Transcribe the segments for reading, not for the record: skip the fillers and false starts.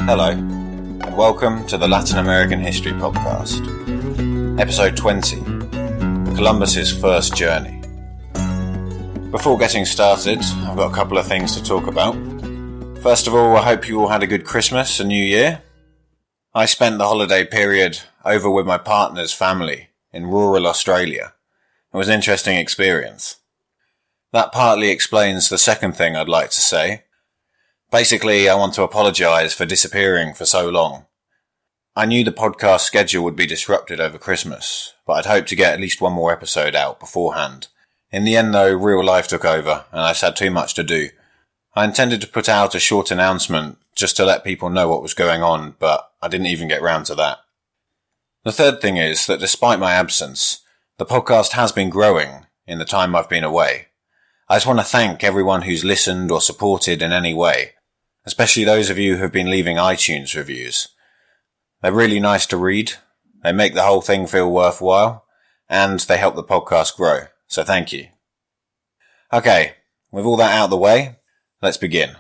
Hello, and welcome to the Latin American History Podcast, Episode 20, Columbus's First Journey. Before getting started, I've got a couple of things to talk about. First of all, I hope you all had a good Christmas and New Year. I spent the holiday period over with my partner's family in rural Australia. It was an interesting experience. That partly explains the second thing I'd like to say. Basically, I want to apologise for disappearing for so long. I knew the podcast schedule would be disrupted over Christmas, but I'd hoped to get at least one more episode out beforehand. In the end though, real life took over, and I just had too much to do. I intended to put out a short announcement just to let people know what was going on, but I didn't even get round to that. The third thing is that despite my absence, the podcast has been growing in the time I've been away. I just want to thank everyone who's listened or supported in any way, especially those of you who have been leaving iTunes reviews. They're really nice to read, they make the whole thing feel worthwhile, and they help the podcast grow, so thank you. Okay, with all that out of the way, let's begin.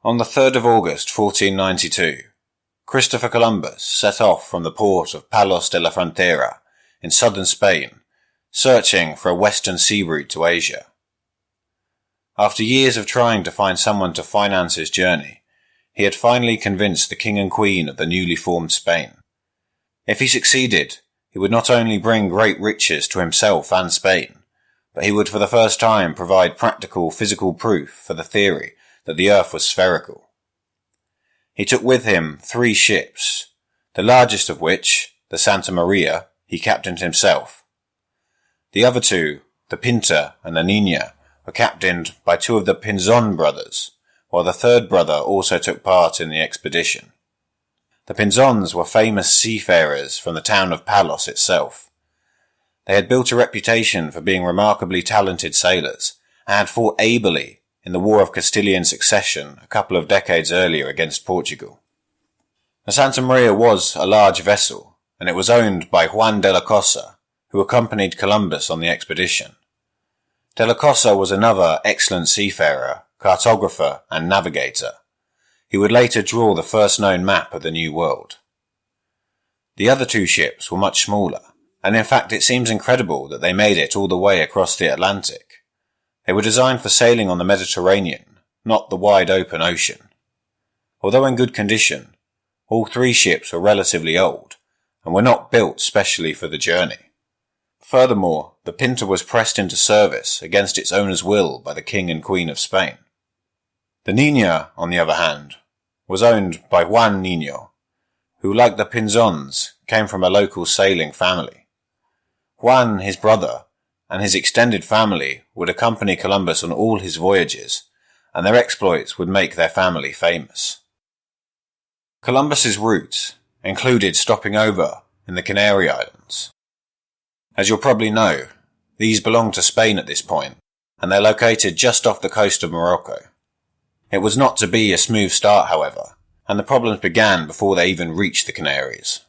On the 3rd of August 1492, Christopher Columbus set off from the port of Palos de la Frontera in southern Spain, searching for a western sea route to Asia. After years of trying to find someone to finance his journey, he had finally convinced the king and queen of the newly formed Spain. If he succeeded, he would not only bring great riches to himself and Spain, but he would for the first time provide practical physical proof for the theory that the earth was spherical. He took with him 3 ships, the largest of which, the Santa Maria, he captained himself. The other 2, the Pinta and the Nina, were captained by 2 of the Pinzon brothers, while the 3rd brother also took part in the expedition. The Pinzons were famous seafarers from the town of Palos itself. They had built a reputation for being remarkably talented sailors, and had fought ably in the War of Castilian Succession a couple of decades earlier against Portugal. The Santa Maria was a large vessel, and it was owned by Juan de la Cosa, who accompanied Columbus on the expedition. De la Cosa was another excellent seafarer, cartographer and navigator. He would later draw the first known map of the New World. The other 2 ships were much smaller, and in fact it seems incredible that they made it all the way across the Atlantic. They were designed for sailing on the Mediterranean, not the wide open ocean. Although in good condition, all 3 ships were relatively old, and were not built specially for the journey. Furthermore, the Pinta was pressed into service against its owner's will by the King and Queen of Spain. The Nina, on the other hand, was owned by Juan Nino, who, like the Pinzons, came from a local sailing family. Juan, his brother, and his extended family would accompany Columbus on all his voyages, and their exploits would make their family famous. Columbus's route included stopping over in the Canary Islands. As you'll probably know, these belong to Spain at this point, and they're located just off the coast of Morocco. It was not to be a smooth start, however, and the problems began before they even reached the Canaries.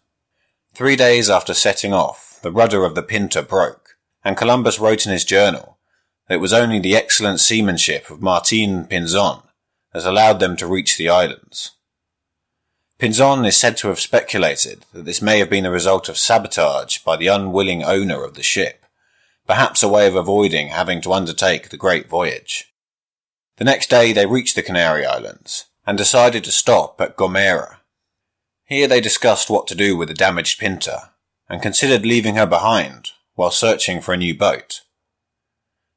3 days after setting off, the rudder of the Pinta broke, and Columbus wrote in his journal that it was only the excellent seamanship of Martin Pinzon that allowed them to reach the islands. Pinzon is said to have speculated that this may have been the result of sabotage by the unwilling owner of the ship, perhaps a way of avoiding having to undertake the great voyage. The next day they reached the Canary Islands, and decided to stop at Gomera. Here they discussed what to do with the damaged Pinta, and considered leaving her behind while searching for a new boat.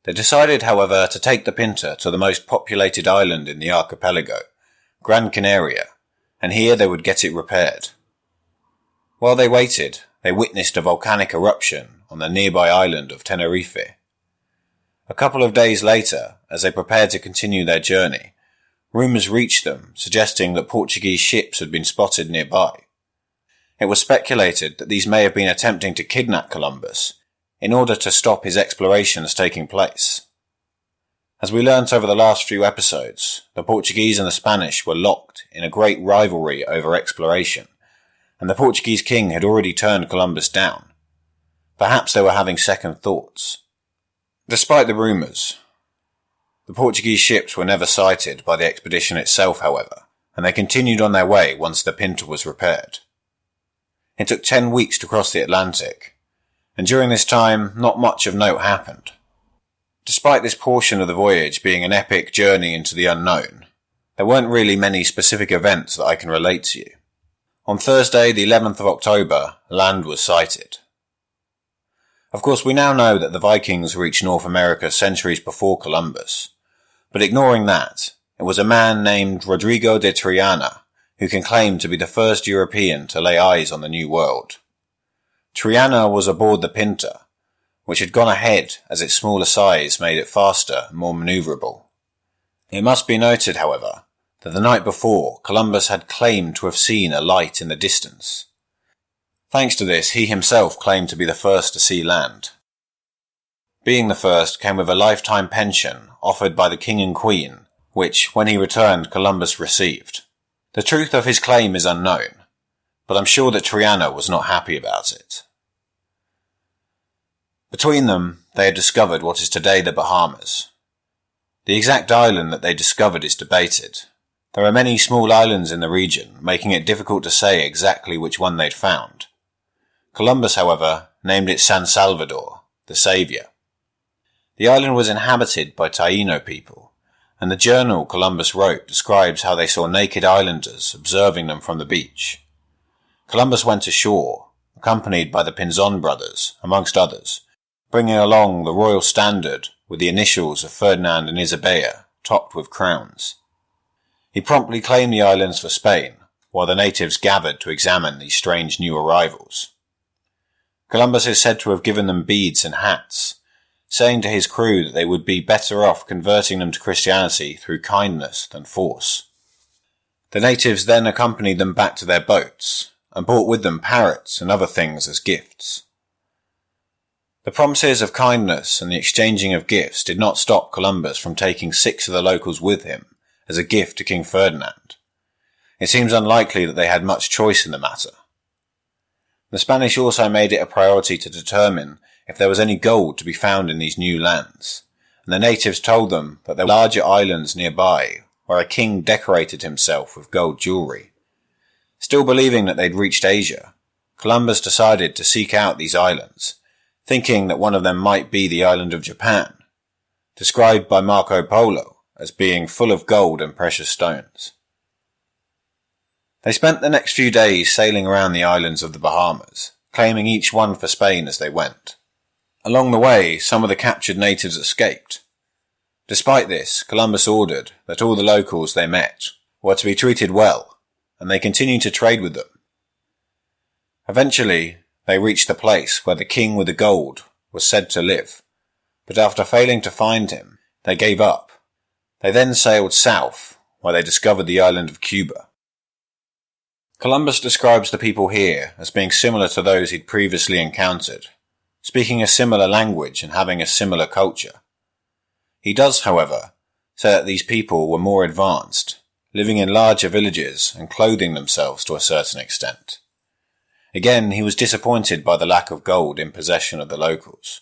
They decided, however, to take the Pinta to the most populated island in the archipelago, Gran Canaria, and here they would get it repaired. While they waited, they witnessed a volcanic eruption on the nearby island of Tenerife. A couple of days later, as they prepared to continue their journey, rumours reached them suggesting that Portuguese ships had been spotted nearby. It was speculated that these may have been attempting to kidnap Columbus in order to stop his explorations taking place. As we learnt over the last few episodes, the Portuguese and the Spanish were locked in a great rivalry over exploration, and the Portuguese king had already turned Columbus down. Perhaps they were having second thoughts. Despite the rumours, the Portuguese ships were never sighted by the expedition itself, however, and they continued on their way once the Pinta was repaired. It took 10 weeks to cross the Atlantic, and during this time not much of note happened. Despite this portion of the voyage being an epic journey into the unknown, there weren't really many specific events that I can relate to you. On Thursday, the 11th of October, land was sighted. Of course, we now know that the Vikings reached North America centuries before Columbus, but ignoring that, it was a man named Rodrigo de Triana who can claim to be the first European to lay eyes on the New World. Triana was aboard the Pinta, which had gone ahead as its smaller size made it faster and more manoeuvrable. It must be noted, however, that the night before, Columbus had claimed to have seen a light in the distance. Thanks to this, he himself claimed to be the first to see land. Being the first came with a lifetime pension offered by the King and Queen, which, when he returned, Columbus received. The truth of his claim is unknown, but I'm sure that Triana was not happy about it. Between them, they had discovered what is today the Bahamas. The exact island that they discovered is debated. There are many small islands in the region, making it difficult to say exactly which one they'd found. Columbus, however, named it San Salvador, the Saviour. The island was inhabited by Taino people, and the journal Columbus wrote describes how they saw naked islanders observing them from the beach. Columbus went ashore, accompanied by the Pinzon brothers, amongst others, bringing along the royal standard with the initials of Ferdinand and Isabella, topped with crowns. He promptly claimed the islands for Spain, while the natives gathered to examine these strange new arrivals. Columbus is said to have given them beads and hats, saying to his crew that they would be better off converting them to Christianity through kindness than force. The natives then accompanied them back to their boats, and brought with them parrots and other things as gifts. The promises of kindness and the exchanging of gifts did not stop Columbus from taking 6 of the locals with him as a gift to King Ferdinand. It seems unlikely that they had much choice in the matter. The Spanish also made it a priority to determine if there was any gold to be found in these new lands, and the natives told them that there were larger islands nearby where a king decorated himself with gold jewellery. Still believing that they'd reached Asia, Columbus decided to seek out these islands, thinking that one of them might be the island of Japan, described by Marco Polo as being full of gold and precious stones. They spent the next few days sailing around the islands of the Bahamas, claiming each one for Spain as they went. Along the way, some of the captured natives escaped. Despite this, Columbus ordered that all the locals they met were to be treated well, and they continued to trade with them. Eventually, they reached the place where the king with the gold was said to live, but after failing to find him, they gave up. They then sailed south, where they discovered the island of Cuba. Columbus describes the people here as being similar to those he'd previously encountered, speaking a similar language and having a similar culture. He does, however, say that these people were more advanced, living in larger villages and clothing themselves to a certain extent. Again, he was disappointed by the lack of gold in possession of the locals.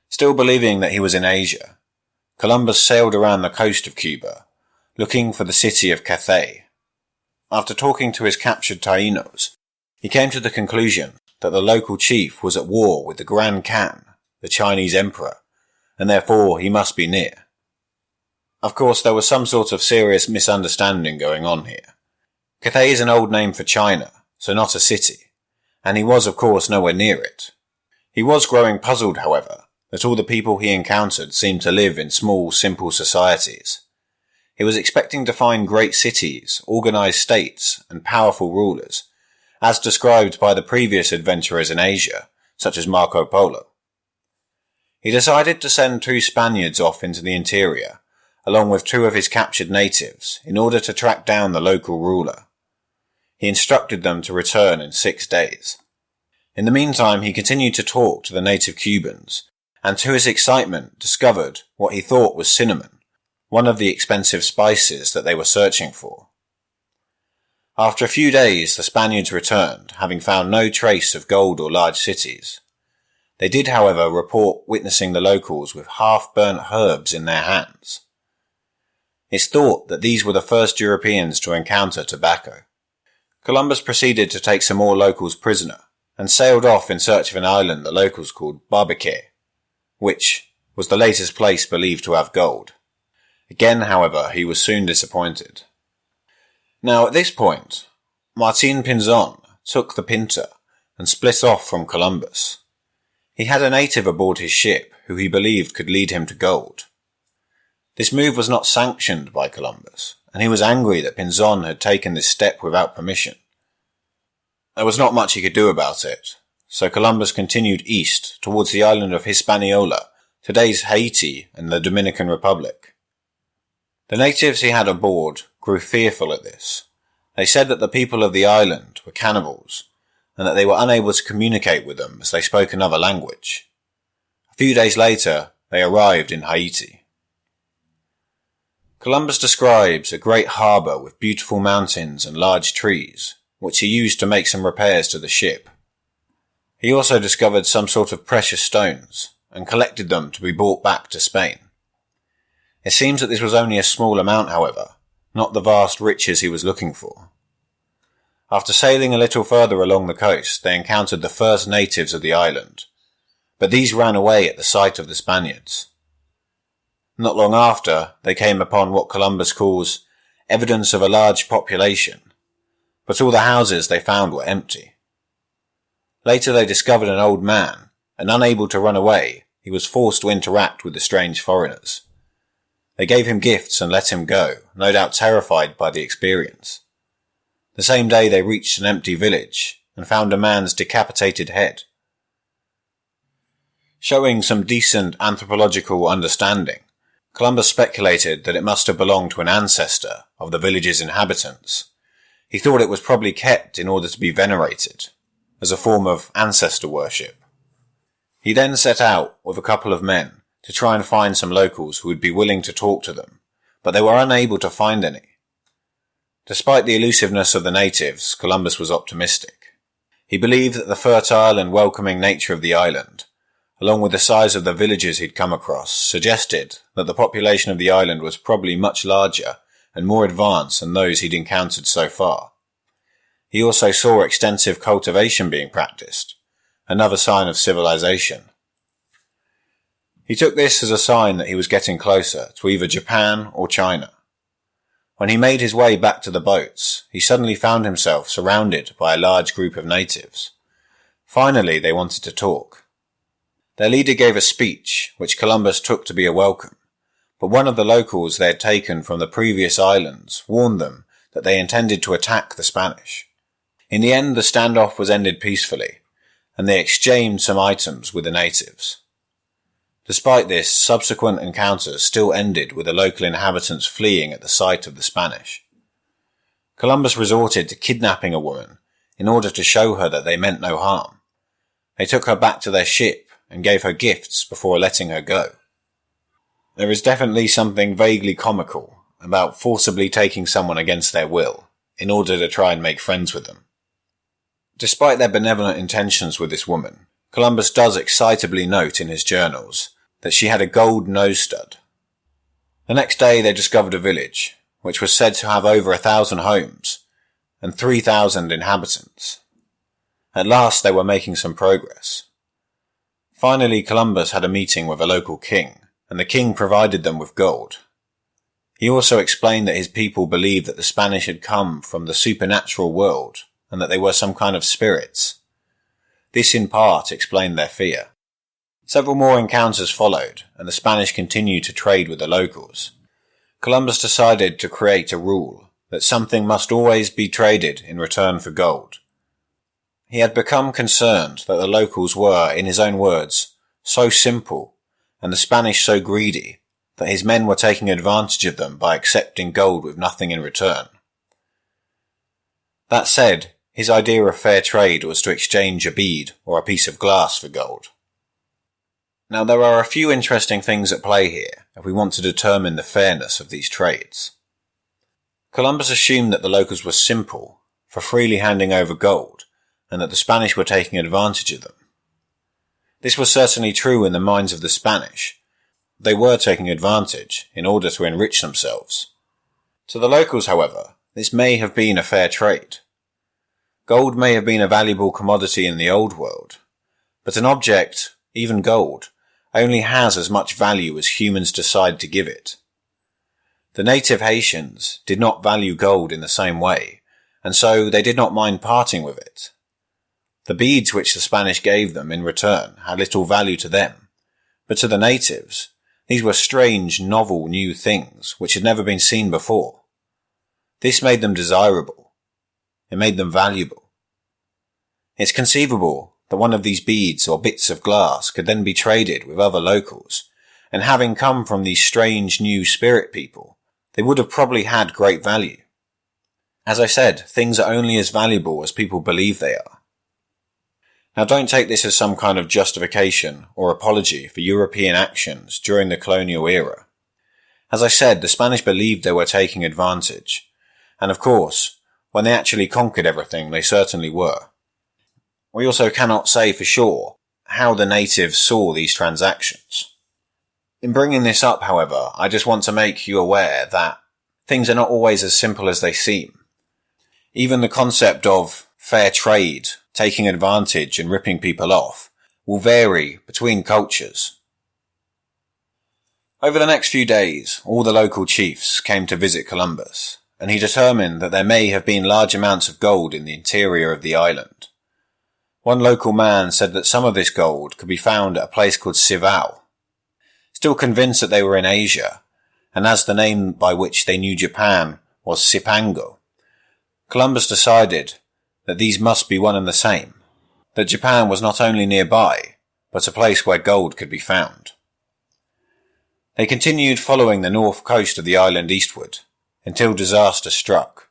Still believing that he was in Asia, Columbus sailed around the coast of Cuba, looking for the city of Cathay. After talking to his captured Tainos, he came to the conclusion that the local chief was at war with the Grand Khan, the Chinese emperor, and therefore he must be near. Of course, there was some sort of serious misunderstanding going on here. Cathay is an old name for China, so not a city, and he was of course nowhere near it. He was growing puzzled, however, that all the people he encountered seemed to live in small, simple societies. He was expecting to find great cities, organized states, and powerful rulers, as described by the previous adventurers in Asia, such as Marco Polo. He decided to send 2 Spaniards off into the interior, along with 2 of his captured natives, in order to track down the local ruler. He instructed them to return in 6 days. In the meantime, he continued to talk to the native Cubans, and to his excitement discovered what he thought was cinnamon, one of the expensive spices that they were searching for. After a few days, the Spaniards returned, having found no trace of gold or large cities. They did, however, report witnessing the locals with half-burnt herbs in their hands. It's thought that these were the first Europeans to encounter tobacco. Columbus proceeded to take some more locals prisoner and sailed off in search of an island the locals called Barbicare, which was the latest place believed to have gold. Again, however, he was soon disappointed. Now at this point, Martin Pinzon took the Pinta and split off from Columbus. He had a native aboard his ship who he believed could lead him to gold. This move was not sanctioned by Columbus, and he was angry that Pinzon had taken this step without permission. There was not much he could do about it, so Columbus continued east towards the island of Hispaniola, today's Haiti and the Dominican Republic. The natives he had aboard grew fearful at this. They said that the people of the island were cannibals, and that they were unable to communicate with them as they spoke another language. A few days later, they arrived in Haiti. Columbus describes a great harbour with beautiful mountains and large trees, which he used to make some repairs to the ship. He also discovered some sort of precious stones, and collected them to be brought back to Spain. It seems that this was only a small amount, however, not the vast riches he was looking for. After sailing a little further along the coast, they encountered the first natives of the island, but these ran away at the sight of the Spaniards. Not long after, they came upon what Columbus calls evidence of a large population, but all the houses they found were empty. Later they discovered an old man, and unable to run away, he was forced to interact with the strange foreigners. They gave him gifts and let him go, no doubt terrified by the experience. The same day they reached an empty village, and found a man's decapitated head. Showing some decent anthropological understanding, Columbus speculated that it must have belonged to an ancestor of the village's inhabitants. He thought it was probably kept in order to be venerated, as a form of ancestor worship. He then set out with a couple of men to try and find some locals who would be willing to talk to them, but they were unable to find any. Despite the elusiveness of the natives, Columbus was optimistic. He believed that the fertile and welcoming nature of the island, along with the size of the villages he'd come across, suggested that the population of the island was probably much larger and more advanced than those he'd encountered so far. He also saw extensive cultivation being practiced, another sign of civilization. He took this as a sign that he was getting closer to either Japan or China. When he made his way back to the boats, he suddenly found himself surrounded by a large group of natives. Finally, they wanted to talk. Their leader gave a speech, which Columbus took to be a welcome, but one of the locals they had taken from the previous islands warned them that they intended to attack the Spanish. In the end, the standoff was ended peacefully, and they exchanged some items with the natives. Despite this, subsequent encounters still ended with the local inhabitants fleeing at the sight of the Spanish. Columbus resorted to kidnapping a woman in order to show her that they meant no harm. They took her back to their ship and gave her gifts before letting her go. There is definitely something vaguely comical about forcibly taking someone against their will in order to try and make friends with them. Despite their benevolent intentions with this woman, Columbus does excitably note in his journals that she had a gold nose stud. The next day they discovered a village, which was said to have over 1,000 homes and 3,000 inhabitants. At last they were making some progress. Finally, Columbus had a meeting with a local king, and the king provided them with gold. He also explained that his people believed that the Spanish had come from the supernatural world, and that they were some kind of spirits. This in part explained their fear. Several more encounters followed, and the Spanish continued to trade with the locals. Columbus decided to create a rule that something must always be traded in return for gold. He had become concerned that the locals were, in his own words, so simple, and the Spanish so greedy, that his men were taking advantage of them by accepting gold with nothing in return. That said, his idea of fair trade was to exchange a bead or a piece of glass for gold. Now there are a few interesting things at play here if we want to determine the fairness of these trades. Columbus assumed that the locals were simple for freely handing over gold, and that the Spanish were taking advantage of them. This was certainly true in the minds of the Spanish. They were taking advantage in order to enrich themselves. To the locals, however, this may have been a fair trade. Gold may have been a valuable commodity in the old world, but an object, even gold, only has as much value as humans decide to give it. The native Haitians did not value gold in the same way, and so they did not mind parting with it. The beads which the Spanish gave them in return had little value to them, but to the natives, these were strange, novel, new things which had never been seen before. This made them desirable. It made them valuable. It's conceivable that one of these beads or bits of glass could then be traded with other locals, and having come from these strange new spirit people, they would have probably had great value. As I said, things are only as valuable as people believe they are. Now don't take this as some kind of justification or apology for European actions during the colonial era. As I said, the Spanish believed they were taking advantage, and of course, when they actually conquered everything, they certainly were. We also cannot say for sure how the natives saw these transactions. In bringing this up, however, I just want to make you aware that things are not always as simple as they seem. Even the concept of fair trade, taking advantage and ripping people off, will vary between cultures. Over the next few days, all the local chiefs came to visit Columbus, and he determined that there may have been large amounts of gold in the interior of the island. One local man said that some of this gold could be found at a place called Cibao. Still convinced that they were in Asia, and as the name by which they knew Japan was Cipango, Columbus decided that these must be one and the same, that Japan was not only nearby, but a place where gold could be found. They continued following the north coast of the island eastward, until disaster struck.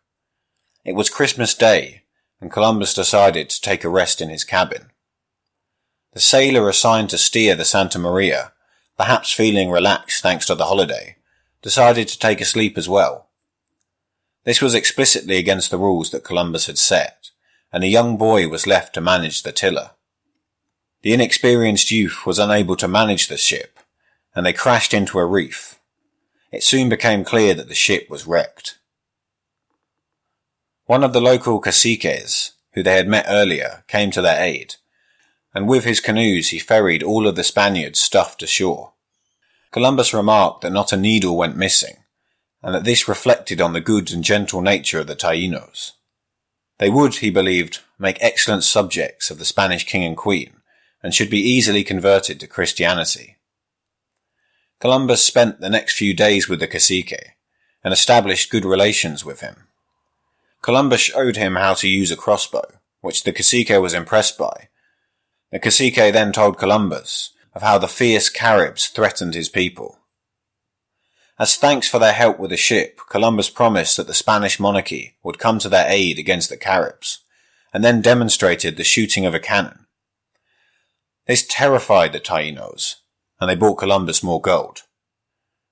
It was Christmas Day, and Columbus decided to take a rest in his cabin. The sailor assigned to steer the Santa Maria, perhaps feeling relaxed thanks to the holiday, decided to take a sleep as well. This was explicitly against the rules that Columbus had set, and a young boy was left to manage the tiller. The inexperienced youth was unable to manage the ship, and they crashed into a reef. It soon became clear that the ship was wrecked. One of the local caciques, who they had met earlier, came to their aid, and with his canoes he ferried all of the Spaniards stuffed ashore. Columbus remarked that not a needle went missing, and that this reflected on the good and gentle nature of the Taínos. They would, he believed, make excellent subjects of the Spanish king and queen, and should be easily converted to Christianity. Columbus spent the next few days with the cacique, and established good relations with him. Columbus showed him how to use a crossbow, which the cacique was impressed by. The cacique then told Columbus of how the fierce Caribs threatened his people. As thanks for their help with the ship, Columbus promised that the Spanish monarchy would come to their aid against the Caribs, and then demonstrated the shooting of a cannon. This terrified the Taínos, and they brought Columbus more gold.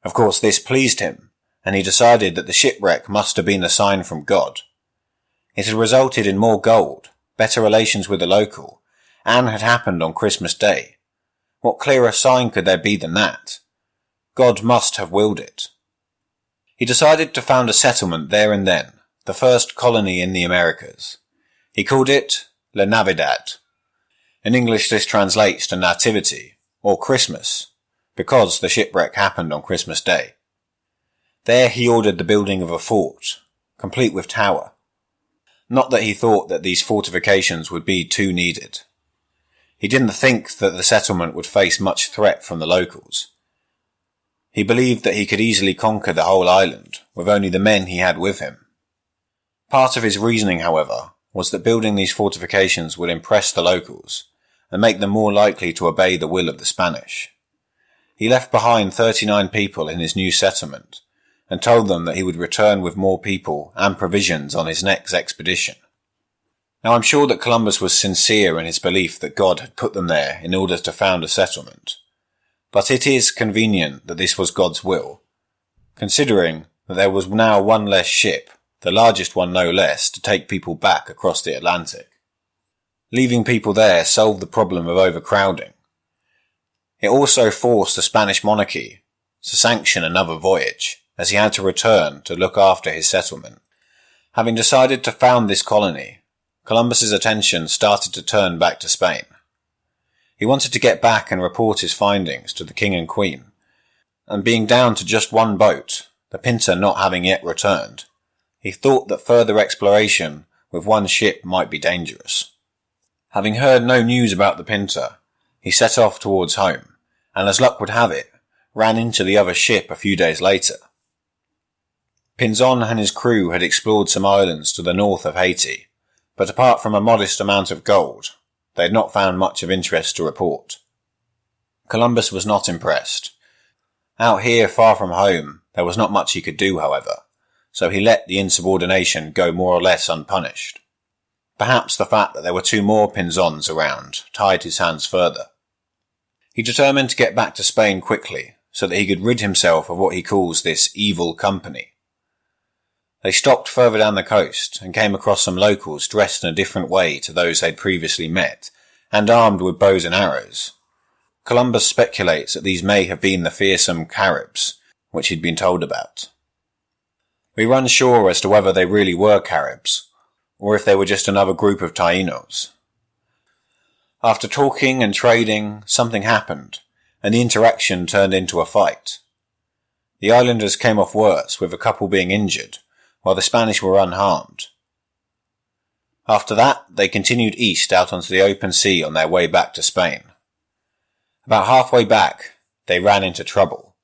Of course, this pleased him, and he decided that the shipwreck must have been a sign from God. It had resulted in more gold, better relations with the local, and had happened on Christmas Day. What clearer sign could there be than that? God must have willed it. He decided to found a settlement there and then, the first colony in the Americas. He called it La Navidad. In English this translates to Nativity, or Christmas, because the shipwreck happened on Christmas Day. There he ordered the building of a fort, complete with tower. Not that he thought that these fortifications would be too needed. He didn't think that the settlement would face much threat from the locals. He believed that he could easily conquer the whole island with only the men he had with him. Part of his reasoning, however, was that building these fortifications would impress the locals and make them more likely to obey the will of the Spanish. He left behind 39 people in his new settlement and told them that he would return with more people and provisions on his next expedition. Now I'm sure that Columbus was sincere in his belief that God had put them there in order to found a settlement, but it is convenient that this was God's will, considering that there was now one less ship, the largest one no less, to take people back across the Atlantic. Leaving people there solved the problem of overcrowding. It also forced the Spanish monarchy to sanction another voyage, as he had to return to look after his settlement. Having decided to found this colony, Columbus's attention started to turn back to Spain. He wanted to get back and report his findings to the king and queen, and being down to just one boat, the Pinta not having yet returned, he thought that further exploration with one ship might be dangerous. Having heard no news about the Pinta, he set off towards home, and as luck would have it, ran into the other ship a few days later. Pinzon and his crew had explored some islands to the north of Haiti, but apart from a modest amount of gold, they had not found much of interest to report. Columbus was not impressed. Out here, far from home, there was not much he could do, however, so he let the insubordination go more or less unpunished. Perhaps the fact that there were 2 more Pinzons around tied his hands further. He determined to get back to Spain quickly, so that he could rid himself of what he calls this evil company. They stopped further down the coast and came across some locals dressed in a different way to those they'd previously met, and armed with bows and arrows. Columbus speculates that these may have been the fearsome Caribs, which he'd been told about. We were unsure as to whether they really were Caribs, or if they were just another group of Tainos. After talking and trading, something happened, and the interaction turned into a fight. The islanders came off worse, with a couple being injured, while the Spanish were unharmed. After that, they continued east out onto the open sea on their way back to Spain. About halfway back, they ran into trouble,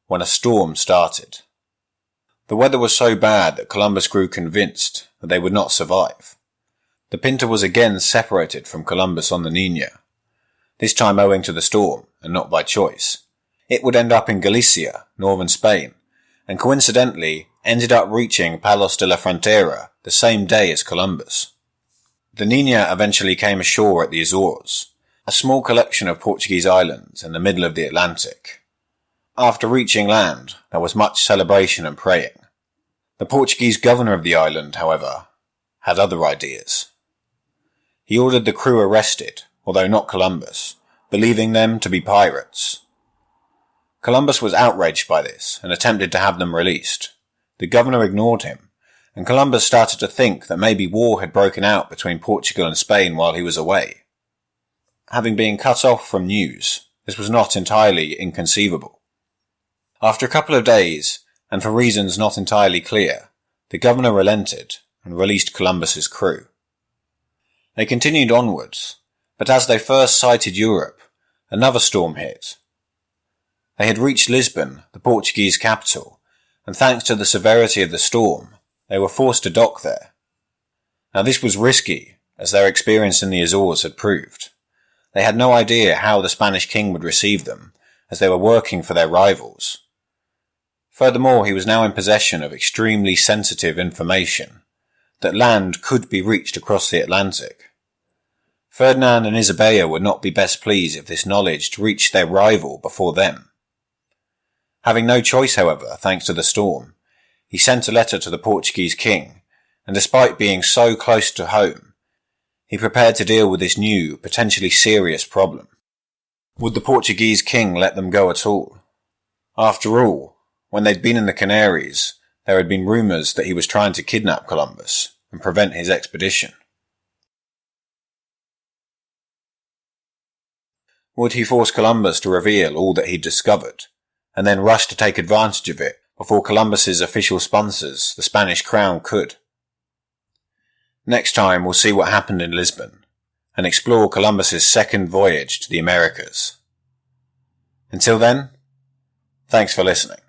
when a storm started. The weather was so bad that Columbus grew convinced that they would not survive. The Pinta was again separated from Columbus on the Niña, this time owing to the storm, and not by choice. It would end up in Galicia, northern Spain, and coincidentally ended up reaching Palos de la Frontera the same day as Columbus. The Niña eventually came ashore at the Azores, a small collection of Portuguese islands in the middle of the Atlantic. After reaching land, there was much celebration and praying. The Portuguese governor of the island, however, had other ideas. He ordered the crew arrested, although not Columbus, believing them to be pirates. Columbus was outraged by this and attempted to have them released. The governor ignored him, and Columbus started to think that maybe war had broken out between Portugal and Spain while he was away. Having been cut off from news, this was not entirely inconceivable. After a couple of days, and for reasons not entirely clear, the governor relented and released Columbus's crew. They continued onwards, but as they first sighted Europe, another storm hit. They had reached Lisbon, the Portuguese capital, and thanks to the severity of the storm, they were forced to dock there. Now this was risky, as their experience in the Azores had proved. They had no idea how the Spanish king would receive them, as they were working for their rivals. Furthermore, he was now in possession of extremely sensitive information, that land could be reached across the Atlantic. Ferdinand and Isabella would not be best pleased if this knowledge reached their rival before them. Having no choice, however, thanks to the storm, he sent a letter to the Portuguese king, and despite being so close to home, he prepared to deal with this new, potentially serious problem. Would the Portuguese king let them go at all? After all, when they'd been in the Canaries, there had been rumours that he was trying to kidnap Columbus and prevent his expedition. Would he force Columbus to reveal all that he'd discovered, and then rush to take advantage of it before Columbus's official sponsors, the Spanish crown, could? Next time we'll see what happened in Lisbon, and explore Columbus's second voyage to the Americas. Until then, thanks for listening.